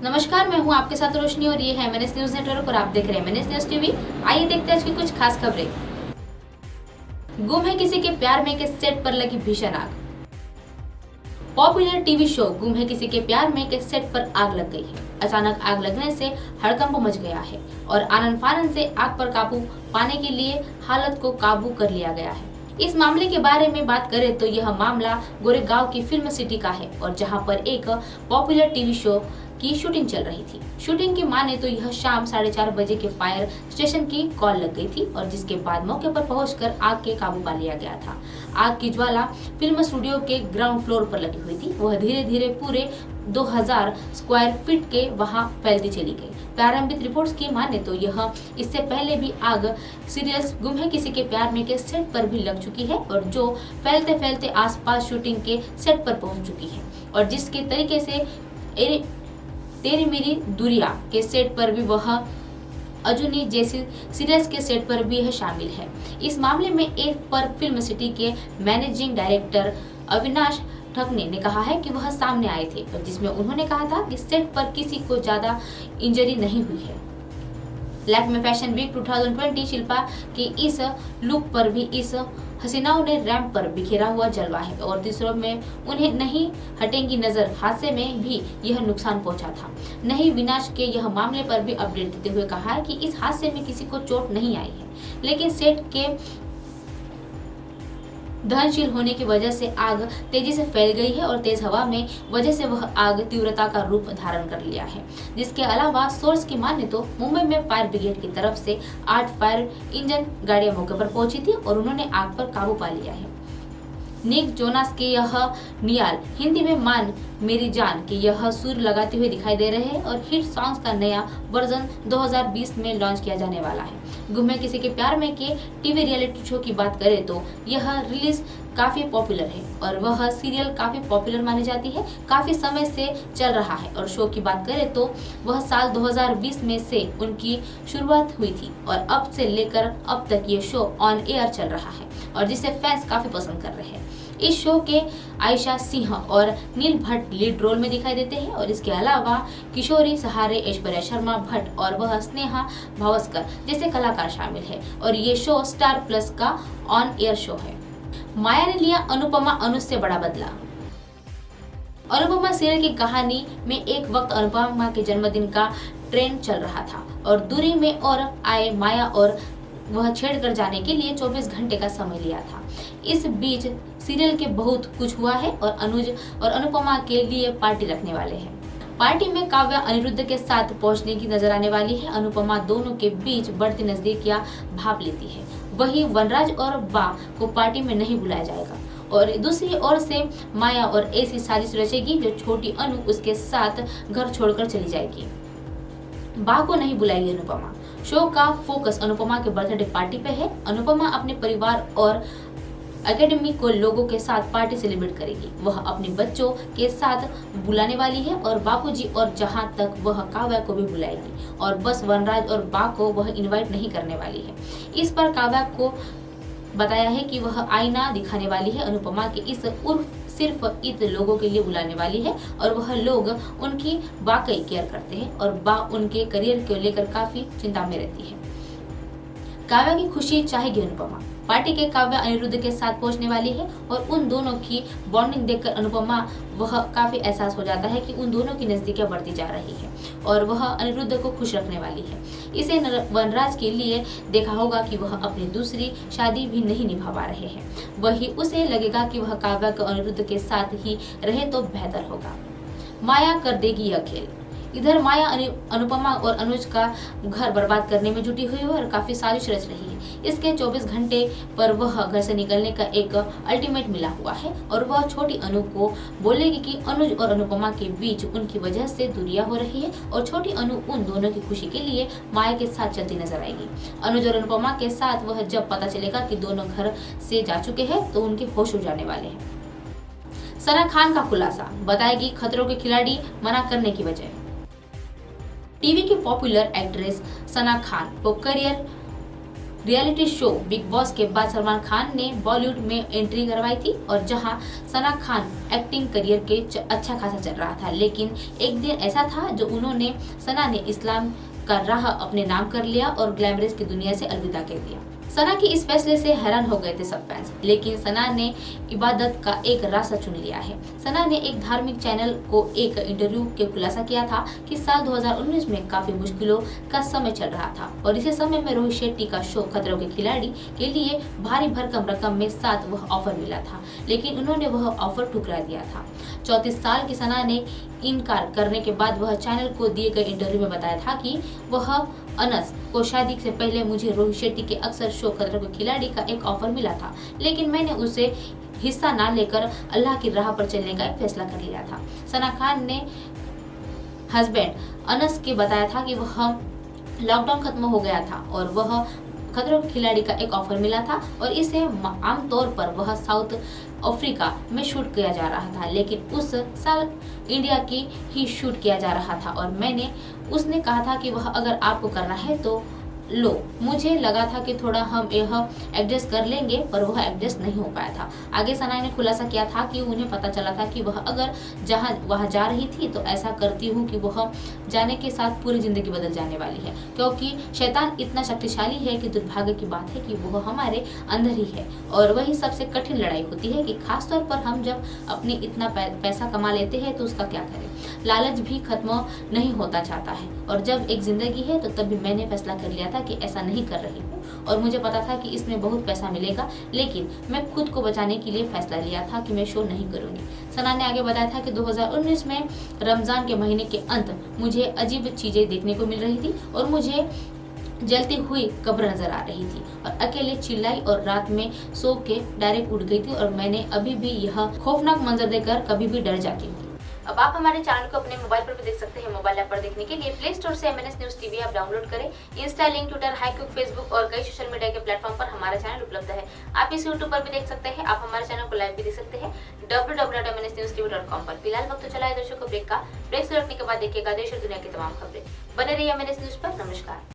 नमस्कार, मैं हूं आपके साथ रोशनी और ये है एमएनएस न्यूज नेटवर्क और आप देख रहे हैं एमएनएस न्यूज टीवी। आइए देखते हैं आज की कुछ खास खबरें। गुम है किसी के प्यार में के सेट पर लगी भीषण आग। पॉपुलर टीवी शो गुम है किसी के प्यार में के सेट पर आग लग गई है। अचानक आग लगने से हड़कंप मच गया है और आनन फानन से आग पर काबू पाने के लिए हालत को काबू कर लिया गया है। इस मामले के बारे में बात करें तो यह मामला गोरेगांव की फिल्म सिटी का है और जहां पर एक पॉपुलर टीवी शो की शूटिंग चल रही थी। शूटिंग की माने तो यह शाम 4:30 बजे के फायर स्टेशन की कॉल लग गई थी और जिसके बाद मौके पर पहुंचकर आग के काबू पा लिया गया था। आग की ज्वाला फिल्म स्टूडियो के ग्राउंड फ्लोर पर लगी हुई थी। वह धीरे धीरे पूरे 2000 स्क्वायर फीट के वहां फैलती चली गई। प्रारंभिक रिपोर्ट्स की माने तो यह इससे पहले भी आग सीरियल्स गुम है किसी के प्यार में के सेट पर भी लग चुकी है और जो फैलते फैलते आसपास शूटिंग के सेट पर पहुंच चुकी है और जिसके तरीके से तेरी मेरी दुरिया के सेट पर भी वह अजुनी जैसी सीरीज के सेट पर भी यह शामिल है। इस मामले में एक पर फिल्म सिटी के मैनेजिंग डायरेक्टर अविनाश ठकने ने कहा है कि वह सामने आए थे और जिसमें उन्होंने कहा था कि सेट पर किसी को ज्यादा इंजरी नहीं हुई है। लैक्मे फैशन वीक 2020 शिल्पा के इस लुक पर भी इस हसीनाओं ने रैंप पर बिखेरा हुआ जलवा है और तीसरों में उन्हें नहीं हटेंगी नजर। हादसे में भी यह नुकसान पहुंचा था। नहीं विनाश के यह मामले पर भी अपडेट देते हुए कहा है कि इस हादसे में किसी को चोट नहीं आई है, लेकिन सेट के दहनशील होने की वजह से आग तेजी से फैल गई है और तेज हवा में वजह से वह आग तीव्रता का रूप धारण कर लिया है। जिसके अलावा सोर्स की माने तो मुंबई में फायर ब्रिगेड की तरफ से 8 फायर इंजन गाड़ियां मौके पर पहुंची थी और उन्होंने आग पर काबू पा लिया है। निक जोनास के यह नियाल हिंदी में मान मेरी जान के यह सुर लगाते हुए दिखाई दे रहे हैं और हिट सॉन्ग्स का नया वर्जन 2020 में लॉन्च किया जाने वाला है। गुम है किसी के प्यार में के टीवी रियलिटी शो की बात करें तो यह रिलीज काफी पॉपुलर है और वह सीरियल काफी पॉपुलर मानी जाती है, काफी समय से चल रहा है और शो की बात करें तो वह साल 2020 में से उनकी शुरुआत हुई थी और अब से लेकर अब तक ये शो ऑन एयर चल रहा है और जिसे फैंस काफी पसंद कर रहे हैं। इस शो के आयशा सिंह और नील भट्ट लीड रोल में दिखाई देते हैं और इसके अलावा किशोरी सहारे, ऐश्वर्या शर्मा भट्ट और वह स्नेहा भावस्कर जैसे कलाकार शामिल है और ये शो स्टार प्लस का ऑन एयर शो है। माया ने लिया अनुपमा अनुज से बड़ा बदला। अनुपमा सीरियल की कहानी में एक वक्त अनुपमा के जन्मदिन का ट्रेंड चल रहा था और दूरी में और आए माया और वह छेड़ कर जाने के लिए 24 घंटे का समय लिया था। इस बीच सीरियल के बहुत कुछ हुआ है और अनुज और अनुपमा के लिए पार्टी रखने वाले हैं। पार्टी में काव्या अनिरुद्ध के साथ पहुंचने की नजर आने वाली है। अनुपमा दोनों के बीच बढ़ती नजदीकियां भाप लेती है। वहीं वनराज और बा को पार्टी में नहीं बुलाया जाएगा और दूसरी ओर से माया और ऐसी साजिश रचेगी जो छोटी अनु उसके साथ घर छोड़कर चली जाएगी। बा को नहीं बुलाएगी अनुपमा। शो का फोकस अनुपमा के बर्थडे पार्टी पे है। अनुपमा अपने परिवार और एकेडमी को लोगों के साथ पार्टी सेलिब्रेट करेगी। वह अपने बच्चों के साथ बुलाने वाली है और बापूजी और जहां तक वह काव्या को भी बुलाएगी और बस वनराज और बा को वह इनवाइट नहीं करने वाली है। इस पर काव्या को बताया है कि वह आईना दिखाने वाली है। अनुपमा के इस उर्फ सिर्फ इत लोगों के लिए बुलाने वाली है और वह लोग उनकी वाकई केयर करते हैं और बा उनके करियर को लेकर काफी चिंता में रहती है। काव्या की खुशी चाहेगी अनुपमा। पार्टी के काव्या अनिरुद्ध के साथ पहुंचने वाली है और उन दोनों की बॉन्डिंग देखकर अनुपमा वह काफी एहसास हो जाता है कि उन दोनों की नजदीकियां बढ़ती जा रही है और वह अनिरुद्ध को खुश रखने वाली है। इसे वनराज के लिए देखा होगा कि वह अपनी दूसरी शादी भी नहीं निभा पा रहे हैं। वही उसे लगेगा कि वह काव्या को अनिरुद्ध के साथ ही रहे तो बेहतर होगा। माया कर देगी यह खेल। इधर माया अनुपमा और अनुज का घर बर्बाद करने में जुटी हुई है और काफी साजिश रच रही है। इसके 24 घंटे पर वह घर से निकलने का एक अल्टीमेट मिला हुआ है और वह छोटी अनु को बोलेगी कि अनुज और अनुपमा के बीच उनकी वजह से दूरियां हो रही है और छोटी अनु उन दोनों की खुशी के लिए माया के साथ चलती नजर आएगी। अनुज और अनुपमा के साथ वह जब पता चलेगा कि दोनों घर से जा चुके हैं तो उनके होश उड़ जाने वाले हैं। सना खान का खुलासा, बताएगी खतरों के खिलाड़ी मना करने की वजह। टीवी की पॉपुलर एक्ट्रेस सना खान को career reality show big boss के बाद सलमान खान ने बॉलीवुड में एंट्री करवाई थी और जहां सना खान एक्टिंग करियर के अच्छा खासा चल रहा था, लेकिन एक दिन ऐसा था जो सना ने इस्लाम का राह अपने नाम कर लिया और ग्लैमरस की दुनिया से अलविदा कह दिया। सना की इस फैसले से हैरान हो गए थे सब फैंस, लेकिन सना ने इबादत का एक रास्ता चुन लिया है। सना ने एक धार्मिक चैनल को एक इंटरव्यू के खुलासा किया था कि साल 2019 में काफी मुश्किलों का समय चल रहा था और इसी समय में रोहित शेट्टी का शो खतरों के खिलाड़ी के लिए भारी भरकम रकम में साथ वह ऑफर मिला था, लेकिन उन्होंने वह ऑफर ठुकरा दिया था। 34 साल की सना ने इनकार करने के बाद वह चैनल को दिए गए इंटरव्यू में बताया था कि वह अनस को शादी से पहले मुझे रोहित शेट्टी के अक्सर शो खतरों के खिलाड़ी का एक ऑफर मिला था, लेकिन मैंने उसे हिस्सा ना लेकर अल्लाह की राह पर चलने का एक फैसला कर लिया था। सना खान ने हस्बैंड अनस के बताया था कि वह लॉकडाउन खत्म हो गया था और वह खतरों के खिलाड़ी का एक ऑफर मिला था और इसे आमतौर पर वह साउथ अफ्रीका में शूट किया जा रहा था, लेकिन उस साल इंडिया की ही शूट किया जा रहा था और उसने कहा था कि वह अगर आपको करना है तो लो। मुझे लगा था कि थोड़ा हम यह एडजस्ट कर लेंगे, पर वह एडजस्ट नहीं हो पाया था। आगे सना ने खुलासा किया था कि उन्हें पता चला था कि वह अगर वहाँ जा रही थी तो ऐसा करती हूँ कि वह जाने के साथ पूरी जिंदगी बदल जाने वाली है, क्योंकि शैतान इतना शक्तिशाली है कि दुर्भाग्य की बात है कि वह हमारे अंदर ही है और वही सबसे कठिन लड़ाई होती है कि खासतौर पर हम जब अपनी इतना पैसा कमा लेते हैं तो उसका क्या करें। लालच भी खत्म नहीं होता चाहता है और जब एक जिंदगी है तो तब भी मैंने फैसला कर लिया था कि ऐसा नहीं कर रही हूँ और मुझे पता था कि इसमें बहुत पैसा मिलेगा, लेकिन मैं खुद को बचाने के लिए फैसला लिया था कि मैं शो नहीं करूंगी। सना ने आगे बताया था कि 2019 में रमजान के महीने के अंत मुझे अजीब चीजें देखने को मिल रही थी और मुझे जलती हुई कब्र नजर आ रही थी और अकेले चिल्लाई और रात में सो के डायरेक्ट उठ गई थी और मैंने अभी भी यह खौफनाक मंजर देखकर कभी भी डर जाती हूँ। अब आप हमारे चैनल को अपने मोबाइल पर भी देख सकते हैं। मोबाइल ऐप पर देखने के लिए प्ले स्टोर से MNS news TV app download करें। इंस्टा, लिंक, ट्विटर, हाईक्यूक, फेसबुक और कई सोशल मीडिया के प्लेटफॉर्म पर हमारा चैनल उपलब्ध है। आप इस यूट्यूब पर भी देख सकते हैं। आप हमारे चैनल को लाइव भी देख सकते हैं www.mnsnewstv.com पर। फिलहाल वक्त चला है दर्शकों ब्रेक का। ब्रेक से लौटने के बाद देखिएगा देश और दुनिया की तमाम खबरें। बने रहिए MNS न्यूज पर। नमस्कार।